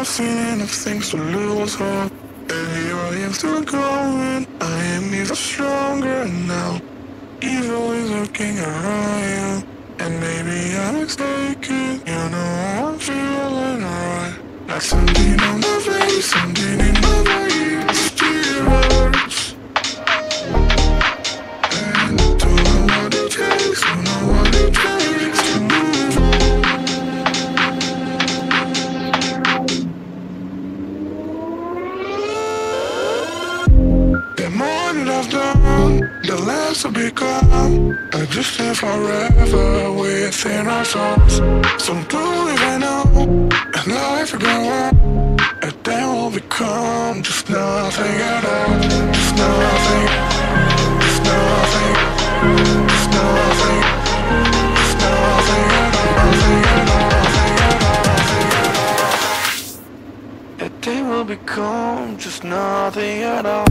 I've seen enough things to lose hope. And here I am still going. I am even stronger now. Evil is lurking around you. And maybe I'm mistaken. You know I'm feeling alright. Like something on my face, something in my brain. Still hurts. And I don't know what it takes, don't know what it takes to move on. The more that I've done, the less I become. I just live forever within our souls. Some do even know, and life will go on. And then we'll become just nothing at all. Just nothing, just nothing, just nothing, just nothing at all. Nothing at all, nothing at all, nothing at all. And then we'll become just nothing at all.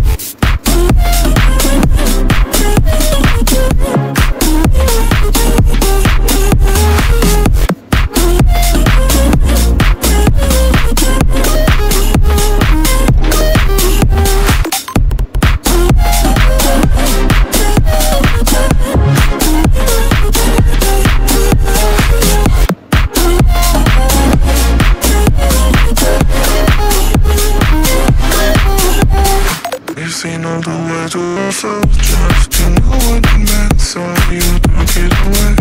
We've seen all the way to ourselves just to know what it meant, so you took it away.